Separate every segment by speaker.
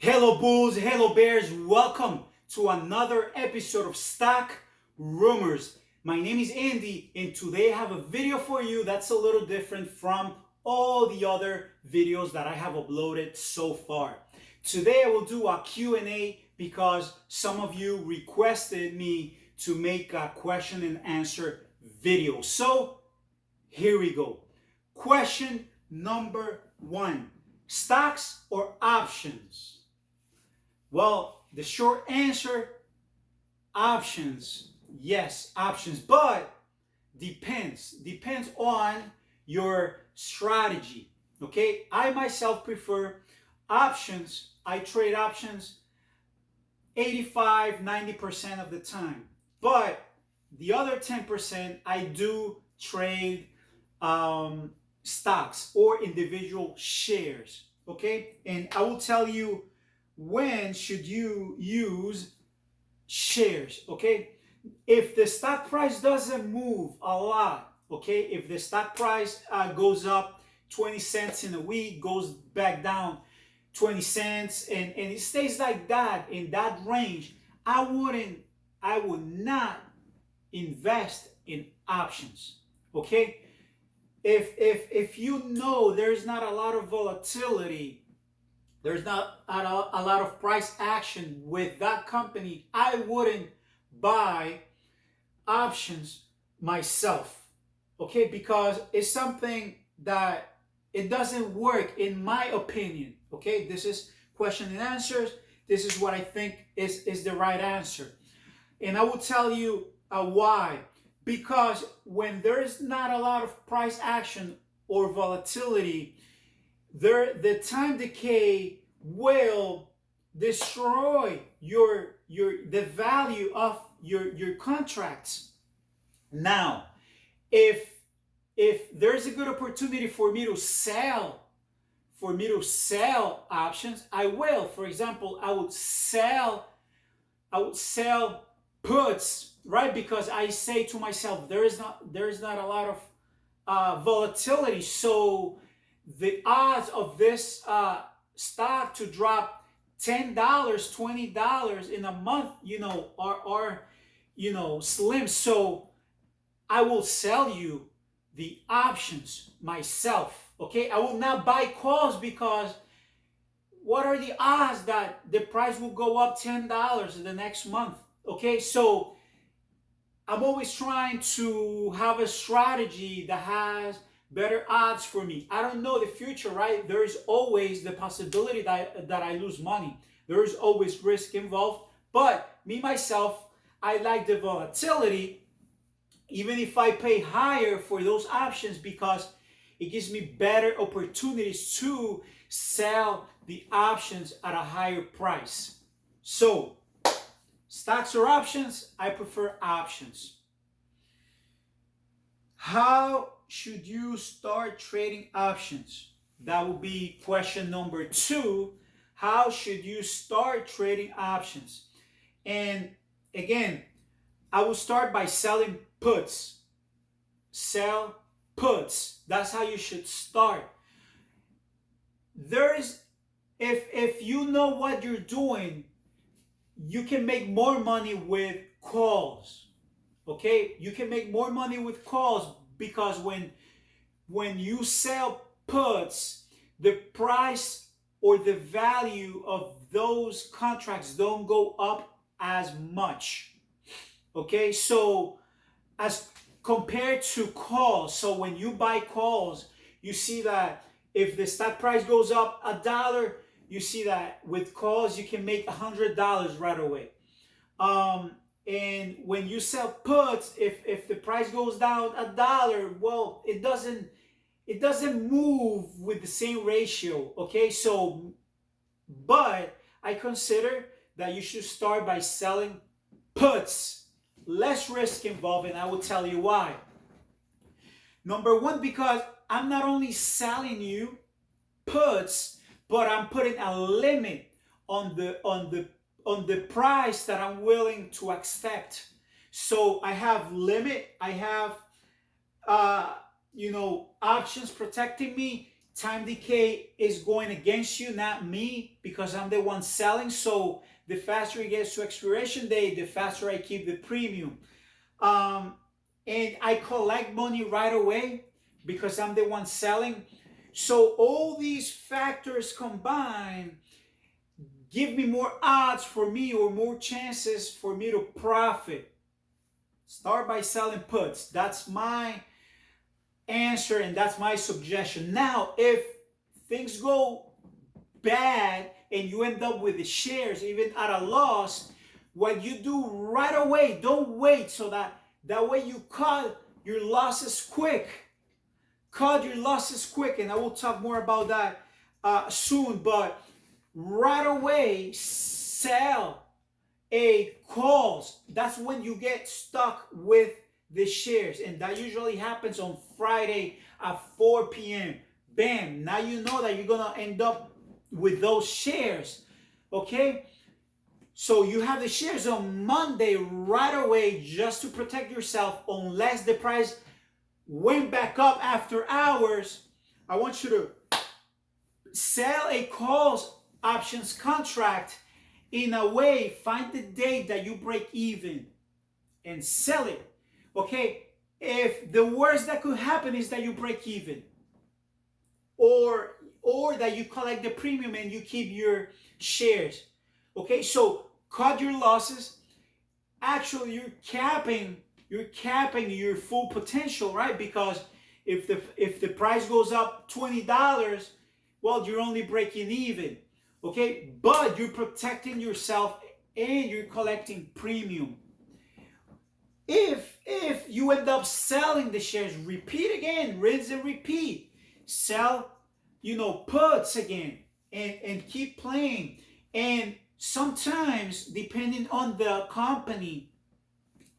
Speaker 1: Hello Bulls, hello Bears, welcome to another episode of Stock Rumors. My name is Andy and today I have a video for you that's a little different from all the other videos that I have uploaded so far. Today I will do a Q&A because some of you requested me to make a question and answer video. So here we go. Question number one, stocks or options? Well, the short answer, options. Yes, options, but depends on your strategy. Okay, I myself prefer options. I trade options 85-90% of the time, but the other 10% I do trade stocks or individual shares. Okay, and I will tell you when should you use shares. Okay, if the stock price doesn't move a lot, okay, if the stock price goes up 20 cents in a week, goes back down 20 cents, and it stays like that in that range, I would not invest in options. Okay, if you know there's not a lot of volatility, there's not a lot of price action with that company, I wouldn't buy options myself. Okay, because it's something that it doesn't work in my opinion. Okay, this is question and answers. This is what I think is the right answer, and I will tell you why. Because when there is not a lot of price action or volatility, the time decay will destroy the value of your contracts. Now, if there's a good opportunity for me to sell options, I will. For example, I would sell puts, right? Because I say to myself, there is not a lot of volatility, so the odds of this stock to drop $10, $20 in a month, are slim. So I will sell you the options myself. Okay, I will not buy calls because what are the odds that the price will go up $10 in the next month? Okay, so I'm always trying to have a strategy that has better odds for me. I don't know the future, right? There is always the possibility that I lose money. There is always risk involved. But me, myself, I like the volatility, even if I pay higher for those options, because it gives me better opportunities to sell the options at a higher price. So, stocks or options? I prefer options. How should you start trading options? That would be question number two. How should you start trading options? And again, I will start by selling puts. Sell puts. That's how you should start. If you know what you're doing, you can make more money with calls. Okay, you can make more money with calls because when you sell puts, the price or the value of those contracts don't go up as much. Okay, so as compared to calls, so when you buy calls, you see that if the stock price goes up $1, you see that with calls you can make $100 right away. And when you sell puts, if the price goes down $1, well, it doesn't move with the same ratio. Okay, so but I consider that you should start by selling puts. Less risk involved, and I will tell you why. Number one, because I'm not only selling you puts, but I'm putting a limit on the price that I'm willing to accept. So I have limit, I have options protecting me, time decay is going against you, not me, because I'm the one selling. So the faster it gets to expiration date, the faster I keep the premium. Um, and I collect money right away because I'm the one selling. So all these factors combined give me more odds for me, or more chances for me to profit. Start by selling puts. That's my answer and that's my suggestion. Now, if things go bad and you end up with the shares even at a loss, what you do right away, don't wait, so that way you cut your losses quick. Cut your losses quick, and I will talk more about that soon. But right away, sell a calls. That's when you get stuck with the shares, and that usually happens on Friday at 4 p.m. Bam, now you know that you're gonna end up with those shares. Okay, so you have the shares on Monday right away, just to protect yourself, unless the price went back up after hours. I want you to sell a calls options contract in a way. Find the date that you break even and sell it. Okay, if the worst that could happen is that you break even, or that you collect the premium and you keep your shares. Okay, so cut your losses. Actually, you're capping your full potential, right? Because if the price goes up $20, well, you're only breaking even. Okay, but you're protecting yourself and you're collecting premium. If you end up selling the shares, repeat again, rinse and repeat. Sell, puts again, and keep playing. And sometimes, depending on the company,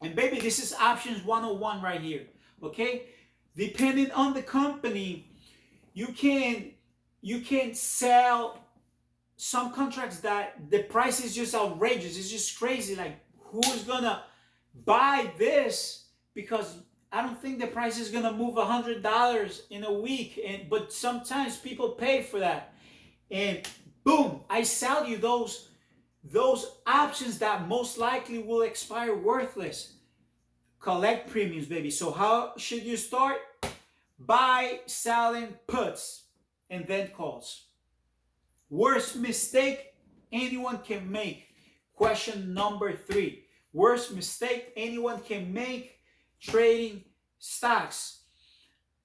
Speaker 1: and baby, this is options 101 right here. Okay, depending on the company, you can sell some contracts that the price is just outrageous. It's just crazy. Like, who's gonna buy this? Because I don't think the price is gonna move $100 in a week. But sometimes people pay for that, and boom, I sell you those options that most likely will expire worthless. Collect premiums, baby. So how should you start? By selling puts and then calls. Worst mistake anyone can make. Question number 3. Worst mistake anyone can make trading stocks.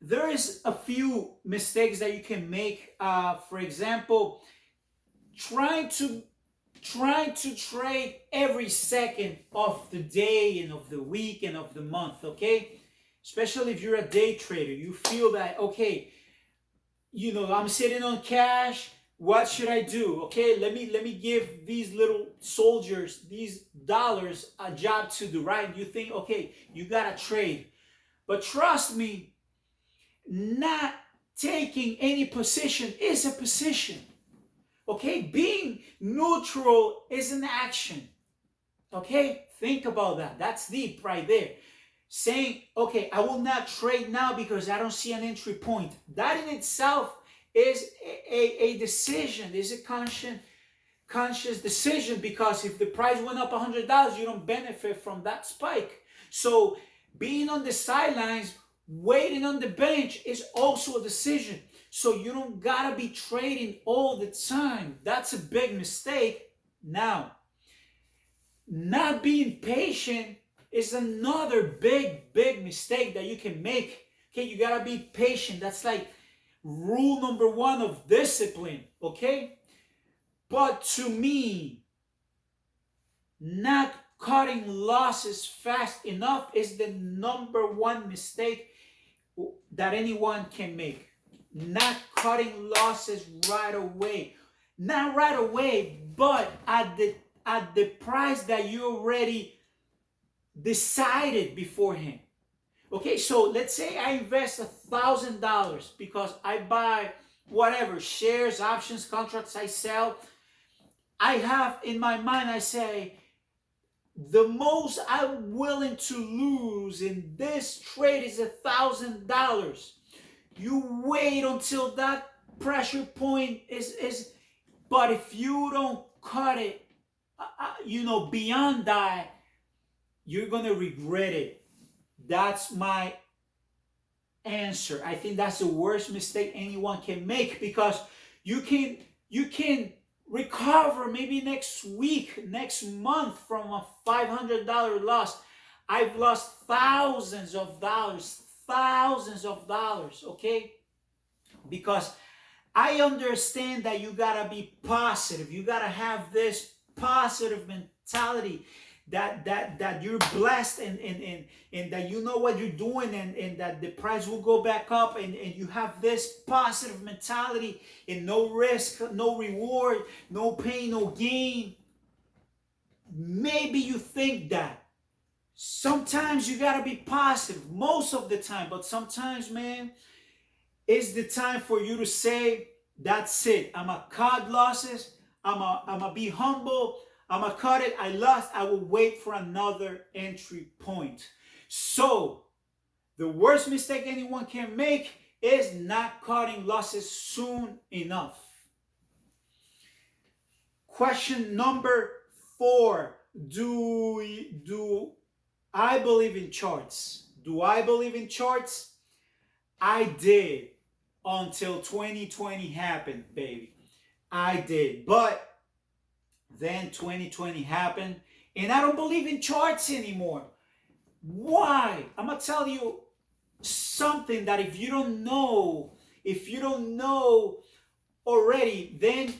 Speaker 1: There is a few mistakes that you can make. For example, trying to trade every second of the day and of the week and of the month. Okay, especially if you're a day trader, you feel that, okay, I'm sitting on cash. What should I do? Okay, let me give these little soldiers, these dollars, a job to do, right? And you think, okay, you gotta trade. But trust me, not taking any position is a position. Okay, being neutral is an action. Okay, think about that. That's deep right there. Saying, okay, I will not trade now because I don't see an entry point. That in itself is a decision, is a conscious decision, because if the price went up $100, you don't benefit from that spike. So being on the sidelines, waiting on the bench is also a decision. So you don't gotta be trading all the time. That's a big mistake. Now, not being patient is another big mistake that you can make. Okay, you gotta be patient. That's like rule number 1 of discipline. Okay, but to me, not cutting losses fast enough is the number 1 mistake that anyone can make. Not cutting losses right away. Not right away, but at the price that you already decided beforehand. Okay, so let's say I invest $1,000 because I buy whatever, shares, options, contracts, I sell. I have in my mind, I say, the most I'm willing to lose in this trade is $1,000. You wait until that pressure point is, but if you don't cut it, beyond that, you're gonna regret it. That's my answer. I think that's the worst mistake anyone can make, because you can recover maybe next week, next month from a $500 loss. I've lost thousands of dollars, okay? Because I understand that you gotta be positive. You gotta have this positive mentality that you're blessed, and that you know what you're doing, and that the price will go back up, and you have this positive mentality, and no risk, no reward, no pain, no gain. Maybe you think that. Sometimes you gotta be positive, most of the time, but sometimes, man, it's the time for you to say, that's it. I'm going to cut losses. I'm going to be humble. I'm going to cut it. I lost. I will wait for another entry point. So, the worst mistake anyone can make is not cutting losses soon enough. Question number 4. Do I believe in charts? Do I believe in charts? I did, until 2020 happened, baby. I did. But then 2020 happened, and I don't believe in charts anymore. Why? I'm going to tell you something that if you don't know already, then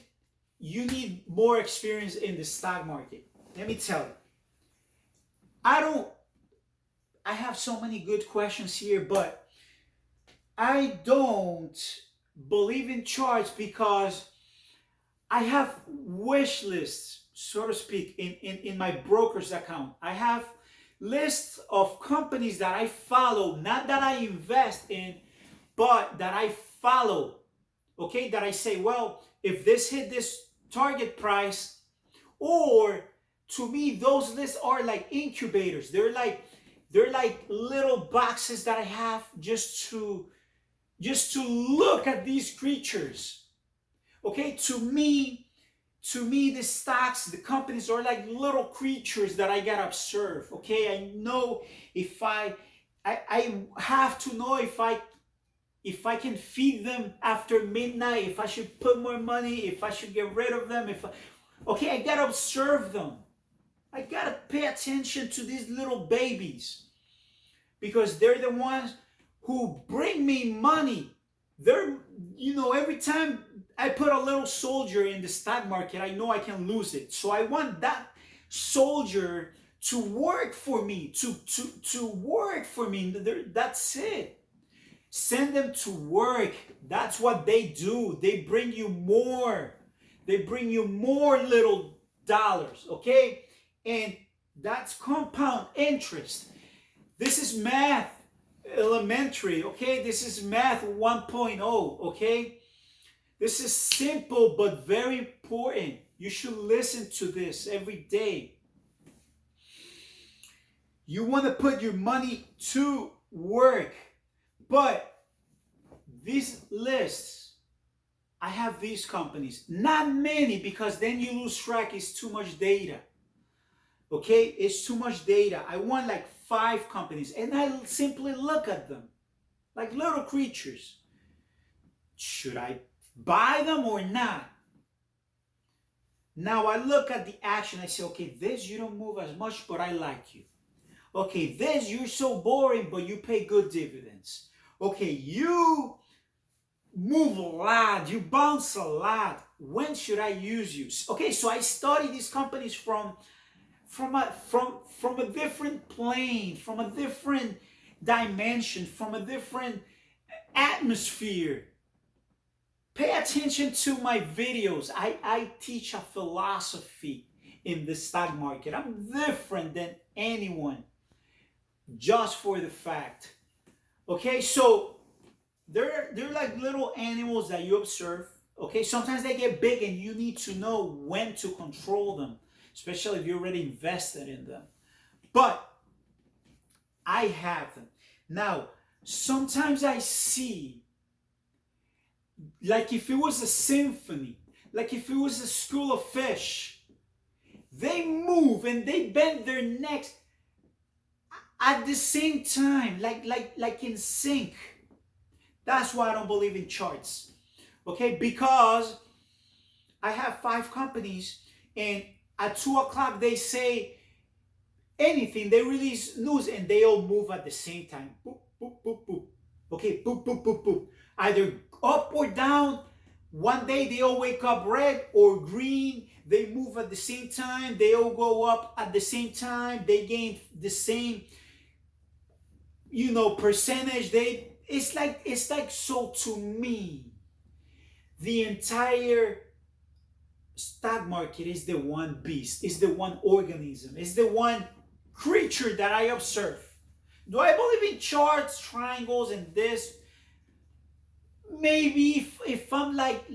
Speaker 1: you need more experience in the stock market. Let me tell you. I have so many good questions here, but I don't believe in charts because I have wish lists, so to speak, in my broker's account. I have lists of companies that I follow, not that I invest in, but that I follow. Okay, that I say, well, if this hit this target price, or to me, those lists are like incubators. They're like little boxes that I have just to look at these creatures. Okay, to me, the stocks, the companies are like little creatures that I gotta observe. Okay, I know if I have to know if I can feed them after midnight, if I should put more money, if I should get rid of them, I gotta observe them. I gotta pay attention to these little babies, because they're the ones who bring me money. They're, every time I put a little soldier in the stock market, I know I can lose it. So I want that soldier to work for me, to work for me. That's it. Send them to work. That's what they do. They bring you more. They bring you more little dollars, okay? And that's compound interest. This is math elementary, okay? This is math 1.0, okay? This is simple but very important. You should listen to this every day. You want to put your money to work. But these lists, I have these companies. Not many, because then you lose track. It's too much data. Okay? It's too much data. I want like 5 companies, and I simply look at them like little creatures. Should I buy them or not? Now I look at the action. I say, okay, this you don't move as much, but I like you. Okay, this you're so boring, but you pay good dividends. Okay, you move a lot, you bounce a lot. When should I use you? Okay, so I study these companies from a different plane, from a different dimension, from a different atmosphere. Pay attention to my videos. I teach a philosophy in the stock market. I'm different than anyone, just for the fact. Okay, so they're like little animals that you observe. Okay, sometimes they get big and you need to know when to control them, especially if you already invested in them. But I have them. Now, sometimes I see like if it was a symphony, like if it was a school of fish. They move and they bend their necks at the same time, like in sync. That's why I don't believe in charts. Okay, because I have 5 companies, and at 2 o'clock they say anything, they release news, and they all move at the same time. Boop, boop, boop, boop. Okay, boop, boop, boop, boop. Either up or down. One day they all wake up red or green. They move at the same time. They all go up at the same time. They gain the same, percentage. It's like so to me, the entire stock market is the one beast, is the one organism, is the one creature that I observe. Do I believe in charts, triangles, and this? Maybe if I'm like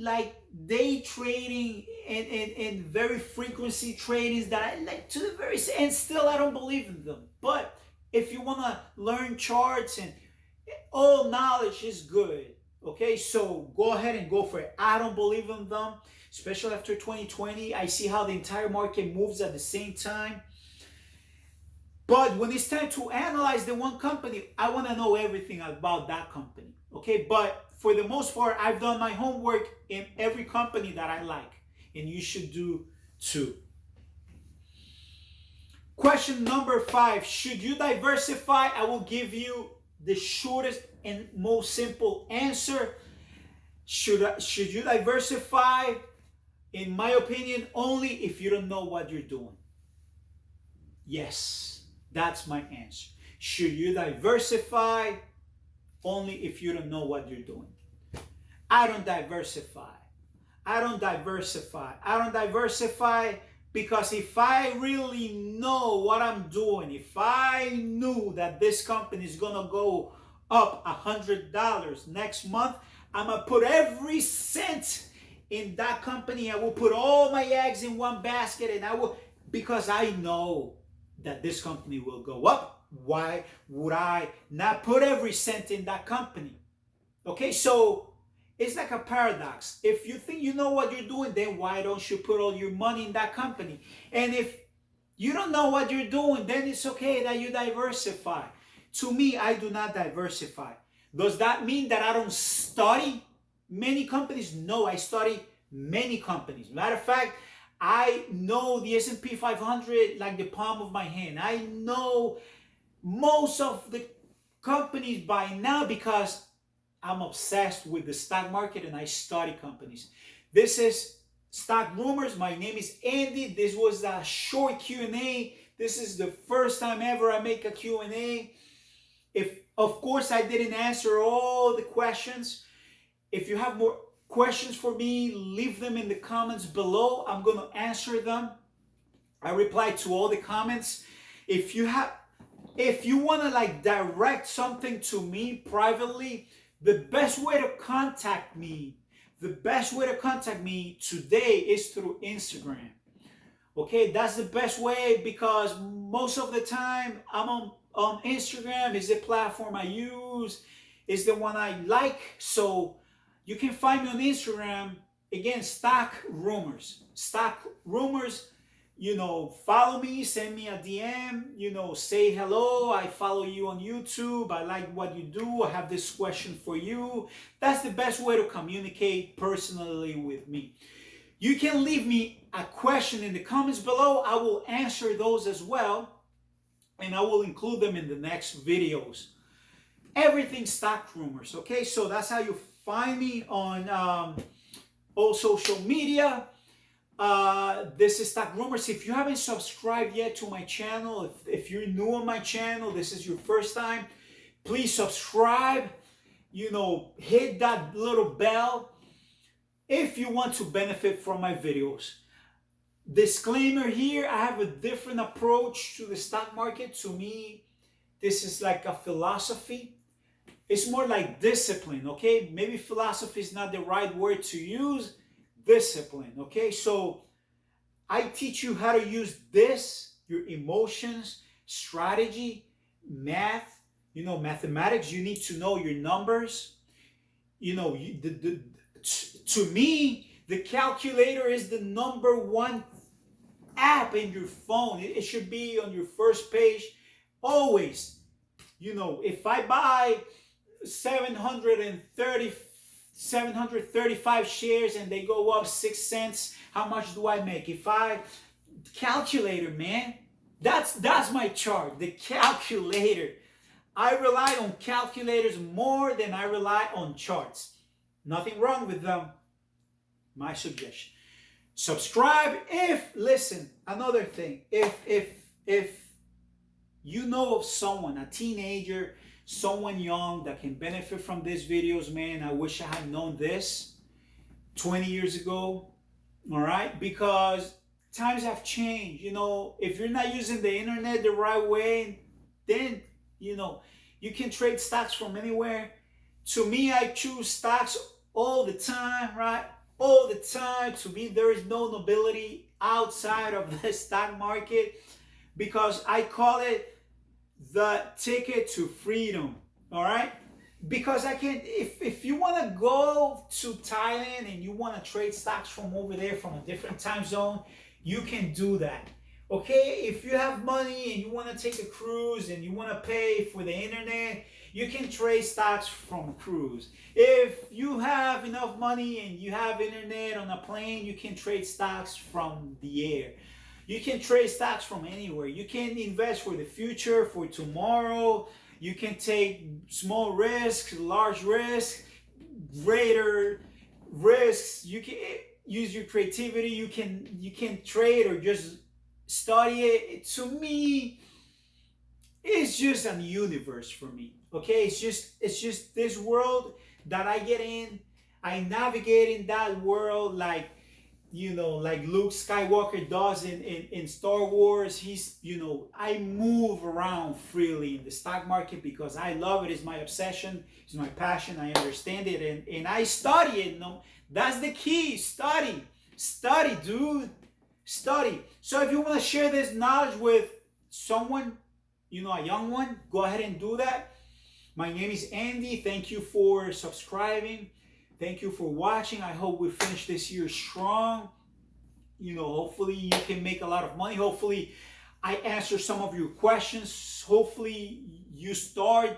Speaker 1: day trading and very frequency tradings that I like to the very, and still I don't believe in them. But if you want to learn charts, and all knowledge is good, okay, so go ahead and go for it. I don't believe in them, especially after 2020. I see how the entire market moves at the same time. But when it's time to analyze the one company, I want to know everything about that company. Okay, but for the most part, I've done my homework in every company that I like, and you should do too. Question number 5, should you diversify? I will give you the shortest and most simple answer. Should you diversify? In my opinion, only if you don't know what you're doing. Yes, that's my answer. Should you diversify? Only if you don't know what you're doing. I don't diversify. I don't diversify because if I really know what I'm doing, if I knew that this company is gonna go up $100 next month, I'm gonna put every cent in that company. I will put all my eggs in one basket, and I will, because I know that this company will go up. Why would I not put every cent in that company? Okay, so it's like a paradox. If you think you know what you're doing, then why don't you put all your money in that company? And if you don't know what you're doing, then it's okay that you diversify. To me, I do not diversify. Does that mean that I don't study many companies? No, I study many companies. Matter of fact, I know the S&P 500 like the palm of my hand. I know most of the companies by now because I'm obsessed with the stock market and I study companies. This is Stock Rumors. My name is Andy. This was a short Q&A. This is the first time ever I make a Q&A. If, of course, I didn't answer all the questions, if you have more questions for me, leave them in the comments below. I'm going to answer them. I reply to all the comments. If you want to like direct something to me privately, the best way to contact me today is through Instagram. Okay, that's the best way because most of the time I'm on Instagram. Is the platform I use, is the one I like. So you can find me on Instagram. Again, Stock Rumors. Follow me, send me a DM, say hello. I follow you on YouTube. I like what you do. I have this question for you. That's the best way to communicate personally with me. You can leave me a question in the comments below. I will answer those as well, and I will include them in the next videos. Everything Stock Rumors, okay? So that's how you find me on all social media. This is Stock Rumors. If you haven't subscribed yet to my channel, if you're new on my channel, this is your first time, please subscribe. Hit that little bell if you want to benefit from my videos. Disclaimer here, I have a different approach to the stock market. To me, this is like a philosophy. It's more like discipline, okay? Maybe philosophy is not the right word to use. Discipline, okay? So I teach you how to use your emotions, strategy, math, mathematics. You need to know your numbers. The to me, the calculator is the number one app in your phone. It should be on your first page always. If I buy 735 shares and they go up 6 cents, how much do I make? Calculator, man, that's my chart, the calculator. I rely on calculators more than I rely on charts. Nothing wrong with them. My suggestion. Subscribe listen, another thing, if you know of someone, a teenager, someone young that can benefit from these videos, man, I wish I had known this 20 years ago, all right? Because times have changed. If you're not using the internet the right way, then, you can trade stocks from anywhere. To me, I choose stocks all the time, right? All the time. To me, there is no nobility outside of the stock market, because I call it the ticket to freedom, all right? Because I can, if you want to go to Thailand and you want to trade stocks from over there from a different time zone, you can do that. Okay, if you have money and you want to take a cruise and you want to pay for the internet, you can trade stocks from a cruise. If you have enough money and you have internet on a plane, you can trade stocks from the air. You can trade stocks from anywhere. You can invest for the future, for tomorrow. You can take small risks, large risks, greater risks. You can use your creativity. You can trade or just study it. To me, it's just a universe for me. Okay, it's just this world that I get in. I navigate in that world like Luke Skywalker does in Star Wars. I move around freely in the stock market because I love it. It's my obsession. It's my passion. I understand it, and I study it. That's the key. Study, dude. Study. So if you want to share this knowledge with someone, a young one, go ahead and do that. My name is Andy. Thank you for subscribing. Thank you for watching. I hope we finish this year strong. Hopefully you can make a lot of money. Hopefully I answer some of your questions. Hopefully you start,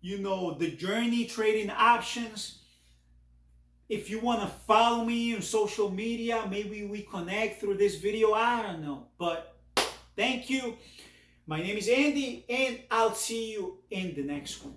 Speaker 1: the journey trading options. If you want to follow me on social media, maybe we connect through this video. I don't know. But thank you. My name is Andy, and I'll see you in the next one.